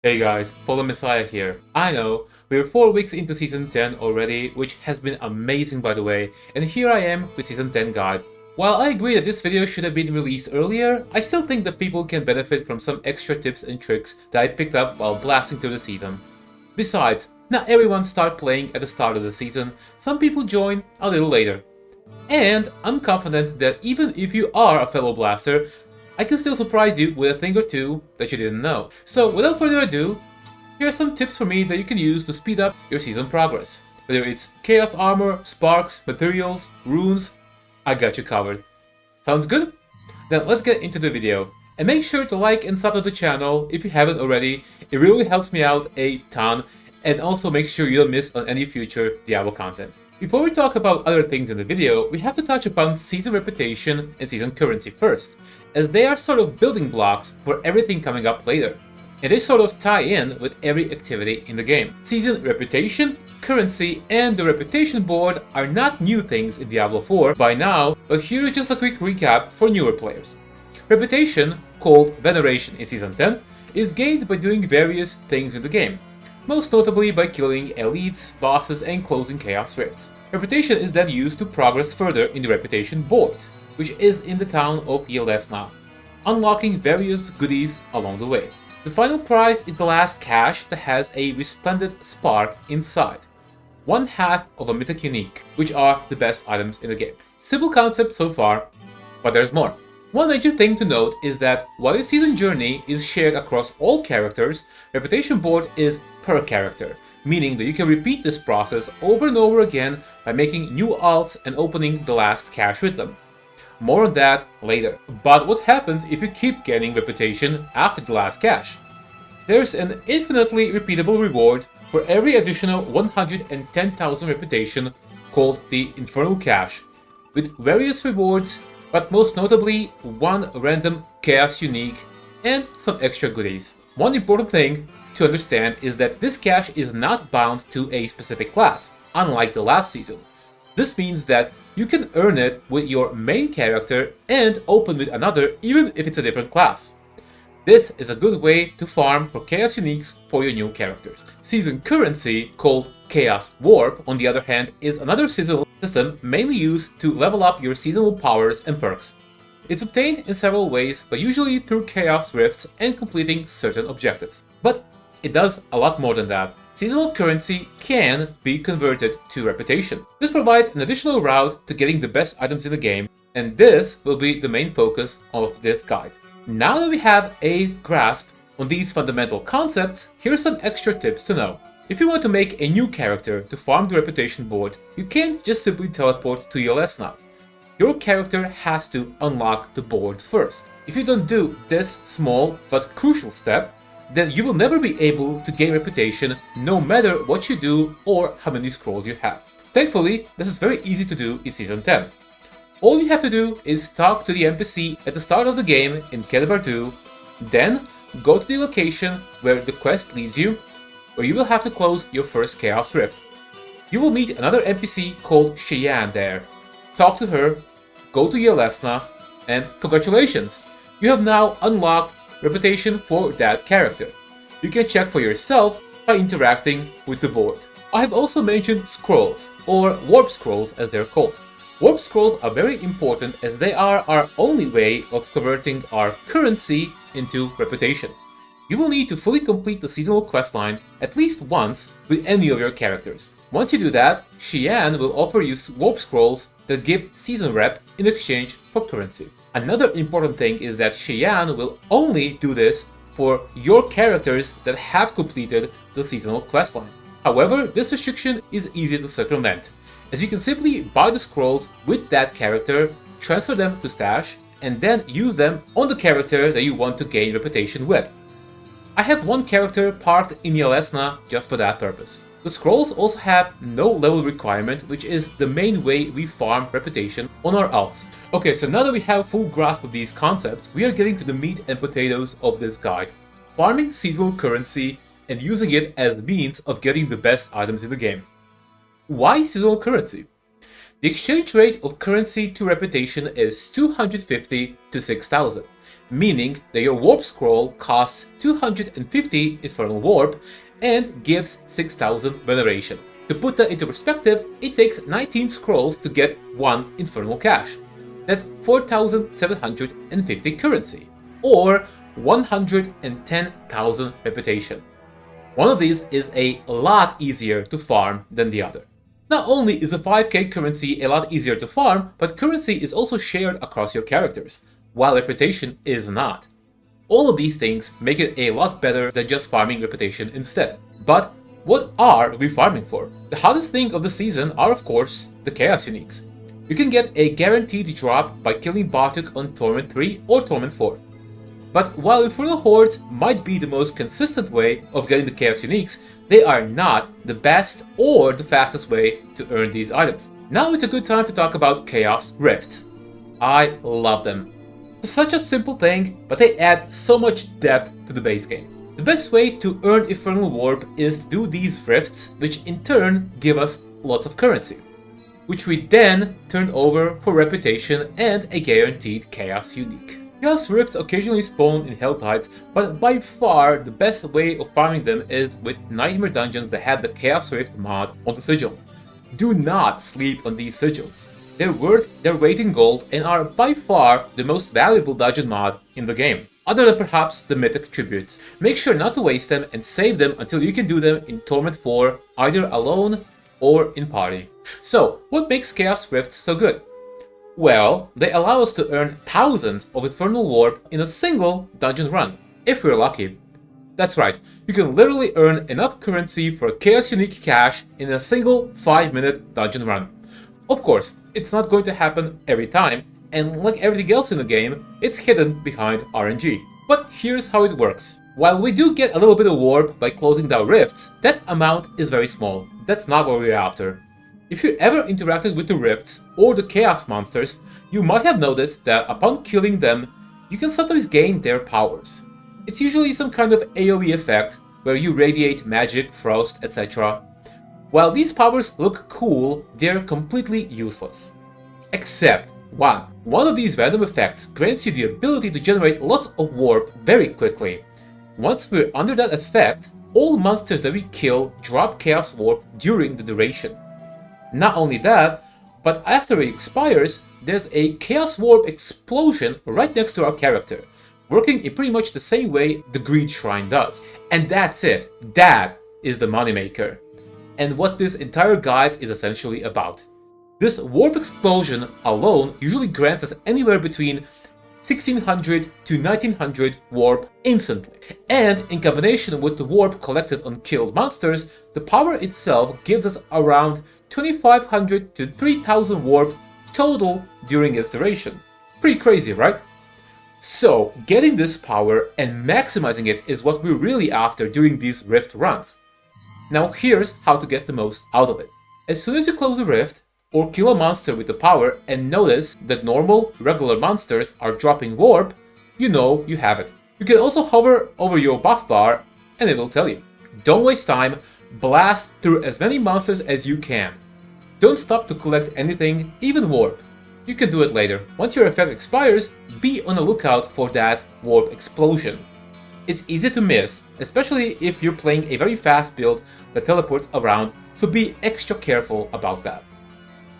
Hey guys, Fallen Messiah here. I know, we're 4 weeks into Season 10 already, which has been amazing by the way, and here I am with Season 10 guide. While I agree that this video should have been released earlier, I still think that people can benefit from some extra tips and tricks that I picked up while blasting through the season. Besides, not everyone start playing at the start of the season, some people join a little later. And I'm confident that even if you are a fellow blaster, I can still surprise you with a thing or two that you didn't know. So without further ado, here are some tips for me that you can use to speed up your season progress. Whether it's chaos armor, sparks, materials, runes, I got you covered. Sounds good? Then let's get into the video. And make sure to like and sub to the channel if you haven't already, it really helps me out a ton, and also make sure you don't miss on any future Diablo content. Before we talk about other things in the video, we have to touch upon season reputation and season currency first, as they are sort of building blocks for everything coming up later, and they sort of tie in with every activity in the game. Season reputation, currency, and the reputation board are not new things in Diablo 4 by now, but here is just a quick recap for newer players. Reputation, called veneration in Season 10, is gained by doing various things in the game, most notably by killing elites, bosses, and closing chaos rifts. Reputation is then used to progress further in the reputation board, which is in the town of Yelesna, unlocking various goodies along the way. The final prize is the last cache that has a resplendent spark inside, one half of a mythic unique, which are the best items in the game. Simple concept so far, but there's more. One major thing to note is that while your season journey is shared across all characters, reputation board is per character, meaning that you can repeat this process over and over again by making new alts and opening the last cache with them. More on that later. But what happens if you keep gaining reputation after the last cache? There's an infinitely repeatable reward for every additional 110,000 reputation called the Infernal Cache, with various rewards, but most notably one random chaos unique and some extra goodies. One important thing to understand is that this cache is not bound to a specific class, unlike the last season. This means that you can earn it with your main character and open with another even if it's a different class. This is a good way to farm for chaos uniques for your new characters. Season currency, called Chaos Warp, on the other hand, is another seasonal system mainly used to level up your seasonal powers and perks. It's obtained in several ways, but usually through chaos rifts and completing certain objectives. But it does a lot more than that. Seasonal currency can be converted to reputation. This provides an additional route to getting the best items in the game, and this will be the main focus of this guide. Now that we have a grasp on these fundamental concepts, here are some extra tips to know. If you want to make a new character to farm the reputation board, you can't just simply teleport to Yelesna. Your character has to unlock the board first. If you don't do this small but crucial step, then you will never be able to gain reputation no matter what you do or how many scrolls you have. Thankfully, this is very easy to do in Season 10. All you have to do is talk to the NPC at the start of the game in Kedevar 2, then go to the location where the quest leads you, where you will have to close your first Chaos Rift. You will meet another NPC called Cheyenne there. Talk to her, go to Yelesna, and congratulations! You have now unlocked reputation for that character. You can check for yourself by interacting with the board. I have also mentioned scrolls, or warp scrolls as they're called. Warp scrolls are very important as they are our only way of converting our currency into reputation. You will need to fully complete the seasonal questline at least once with any of your characters. Once you do that, Cheyenne will offer you warp scrolls that give season rep in exchange for currency. Another important thing is that Cheyenne will only do this for your characters that have completed the seasonal questline. However, this restriction is easy to circumvent, as you can simply buy the scrolls with that character, transfer them to Stash, and then use them on the character that you want to gain reputation with. I have one character parked in Yelesna just for that purpose. The scrolls also have no level requirement, which is the main way we farm reputation on our alts. Okay, so now that we have full grasp of these concepts, we are getting to the meat and potatoes of this guide. Farming seasonal currency and using it as the means of getting the best items in the game. Why seasonal currency? The exchange rate of currency to reputation is 250 to 6000, meaning that your warp scroll costs 250 infernal warp and gives 6000 veneration. To put that into perspective, it takes 19 scrolls to get 1 infernal cash. That's 4750 currency, or 110,000 reputation. One of these is a lot easier to farm than the other. Not only is the 5k currency a lot easier to farm, but currency is also shared across your characters, while reputation is not. All of these things make it a lot better than just farming reputation instead. But what are we farming for? The hottest thing of the season are of course the Chaos Uniques. You can get a guaranteed drop by killing Bartok on Torment 3 or Torment 4. But while Infernal Hordes might be the most consistent way of getting the Chaos Uniques, they are not the best or the fastest way to earn these items. Now it's a good time to talk about Chaos Rifts. I love them. It's such a simple thing, but they add so much depth to the base game. The best way to earn Infernal Warp is to do these rifts, which in turn give us lots of currency, which we then turn over for reputation and a guaranteed Chaos Unique. Chaos Rifts occasionally spawn in Hell Tides, but by far the best way of farming them is with Nightmare dungeons that have the Chaos Rift mod on the sigil. Do not sleep on these sigils. They're worth their weight in gold and are by far the most valuable dungeon mod in the game, other than perhaps the Mythic Tributes. Make sure not to waste them and save them until you can do them in Torment 4, either alone or in party. So, what makes Chaos Rifts so good? Well, they allow us to earn thousands of Infernal Warp in a single dungeon run, if we're lucky. That's right, you can literally earn enough currency for a Chaos Unique cash in a single 5-minute dungeon run. Of course, it's not going to happen every time, and like everything else in the game, it's hidden behind RNG. But here's how it works. While we do get a little bit of warp by closing down rifts, that amount is very small. That's not what we're after. If you ever interacted with the rifts or the chaos monsters, you might have noticed that upon killing them, you can sometimes gain their powers. It's usually some kind of AoE effect where you radiate magic, frost, etc. While these powers look cool, they're completely useless. Except one. One of these random effects grants you the ability to generate lots of warp very quickly. Once we're under that effect, all monsters that we kill drop chaos warp during the duration. Not only that, but after it expires, there's a Chaos Warp explosion right next to our character, working in pretty much the same way the Greed Shrine does. And that's it. That is the moneymaker. And what this entire guide is essentially about. This Warp explosion alone usually grants us anywhere between 1600 to 1900 warp instantly. And in combination with the warp collected on killed monsters, the power itself gives us around 2500 to 3000 warp total during its duration. Pretty crazy, right? So, getting this power and maximizing it is what we're really after during these rift runs. Now here's how to get the most out of it. As soon as you close the rift, or kill a monster with the power and notice that normal, regular monsters are dropping warp, you know you have it. You can also hover over your buff bar and it will tell you. Don't waste time, blast through as many monsters as you can. Don't stop to collect anything, even warp. You can do it later. Once your effect expires, be on the lookout for that warp explosion. It's easy to miss, especially if you're playing a very fast build that teleports around, so be extra careful about that.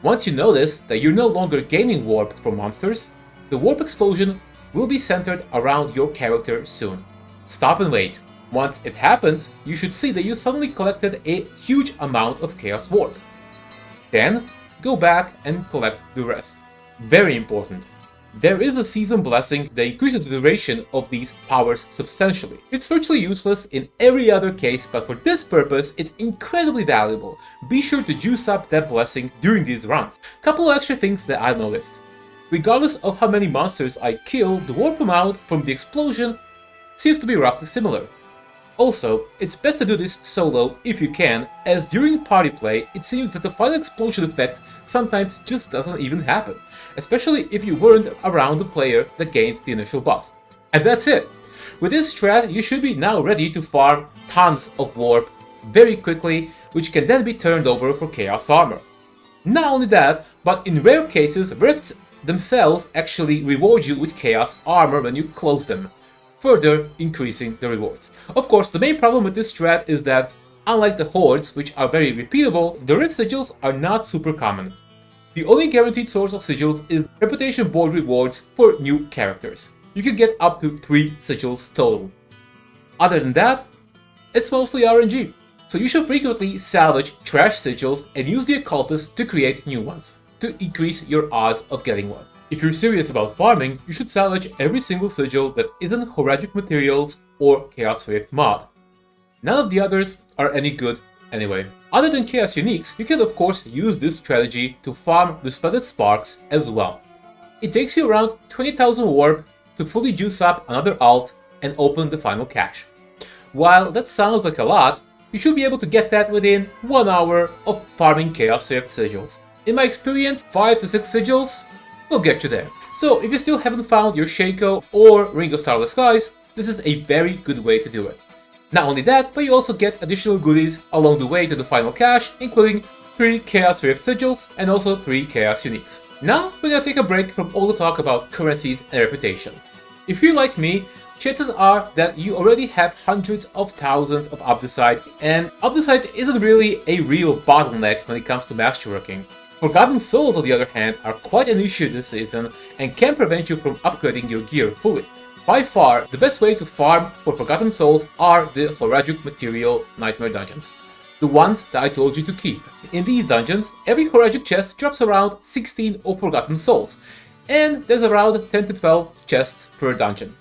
Once you notice that you're no longer gaining warp from monsters, the warp explosion will be centered around your character soon. Stop and wait. Once it happens, you should see that you suddenly collected a huge amount of Chaos Warp. Then, go back and collect the rest. Very important. There is a season blessing that increases the duration of these powers substantially. It's virtually useless in every other case, but for this purpose, it's incredibly valuable. Be sure to juice up that blessing during these runs. Couple of extra things that I've noticed. Regardless of how many monsters I kill, the warp amount from the explosion seems to be roughly similar. Also, it's best to do this solo if you can, as during party play, it seems that the final explosion effect sometimes just doesn't even happen, especially if you weren't around the player that gained the initial buff. And that's it! With this strat, you should be now ready to farm tons of warp very quickly, which can then be turned over for Chaos Armor. Not only that, but in rare cases, rifts themselves actually reward you with chaos armor when you close them, further increasing the rewards. Of course, the main problem with this strat is that, unlike the hordes, which are very repeatable, the rift sigils are not super common. The only guaranteed source of sigils is reputation board rewards for new characters. You can get up to 3 sigils total. Other than that, it's mostly RNG. So you should frequently salvage trash sigils and use the occultist to create new ones, to increase your odds of getting one. If you're serious about farming, you should salvage every single sigil that isn't Horagic Materials or Chaos Rift mod. None of the others are any good anyway. Other than Chaos Uniques, you can of course use this strategy to farm the Splendid Sparks as well. It takes you around 20,000 warp to fully juice up another alt and open the final cache. While that sounds like a lot, you should be able to get that within 1 hour of farming Chaos Rift sigils. In my experience, 5 to 6 sigils will get you there. So if you still haven't found your Shaco or Ring of Starless Skies, this is a very good way to do it. Not only that, but you also get additional goodies along the way to the final cache, including 3 Chaos Rift sigils and also 3 Chaos Uniques. Now we're gonna take a break from all the talk about currencies and reputation. If you're like me, chances are that you already have hundreds of thousands of Abdicite, and Abdicite isn't really a real bottleneck when it comes to masterworking. Forgotten Souls, on the other hand, are quite an issue this season and can prevent you from upgrading your gear fully. By far, the best way to farm for Forgotten Souls are the Horagic Material Nightmare dungeons. The ones that I told you to keep. In these dungeons, every Horagic chest drops around 16 of Forgotten Souls, and there's around 10 to 12 chests per dungeon.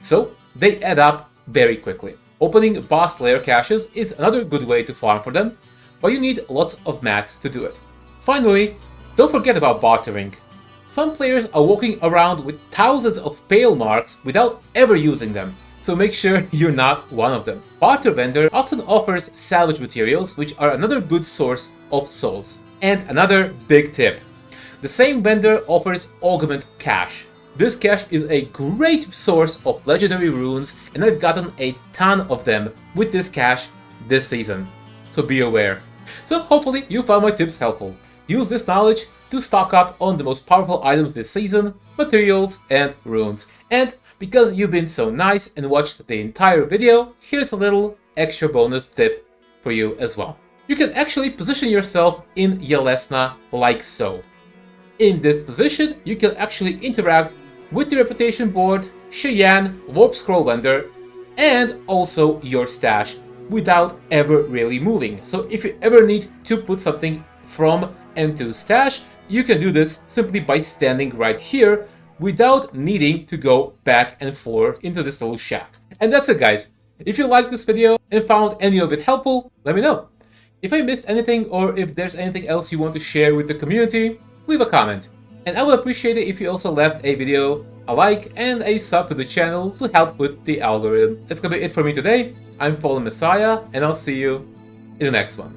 So, they add up very quickly. Opening boss lair caches is another good way to farm for them, but you need lots of mats to do it. Finally, don't forget about bartering. Some players are walking around with thousands of pale marks without ever using them, so make sure you're not one of them. Barter vendor often offers salvage materials, which are another good source of souls. And another big tip. The same vendor offers augment cache. This cache is a great source of legendary runes, and I've gotten a ton of them with this cache this season, so be aware. So hopefully you found my tips helpful. Use this knowledge to stock up on the most powerful items this season, materials and runes. And because you've been so nice and watched the entire video, here's a little extra bonus tip for you as well. You can actually position yourself in Yelesna like so. In this position, you can actually interact with the reputation board, Cheyenne, Warp Scroll Vendor, and also your stash without ever really moving. So if you ever need to put something from and to stash, you can do this simply by standing right here without needing to go back and forth into this little shack. And that's it, guys. If you liked this video and found any of it helpful, let me know. If I missed anything or if there's anything else you want to share with the community, leave a comment. And I would appreciate it if you also left a video a like and a sub to the channel to help with the algorithm. That's gonna be it for me today. I'm Fallen Messiah, and I'll see you in the next one.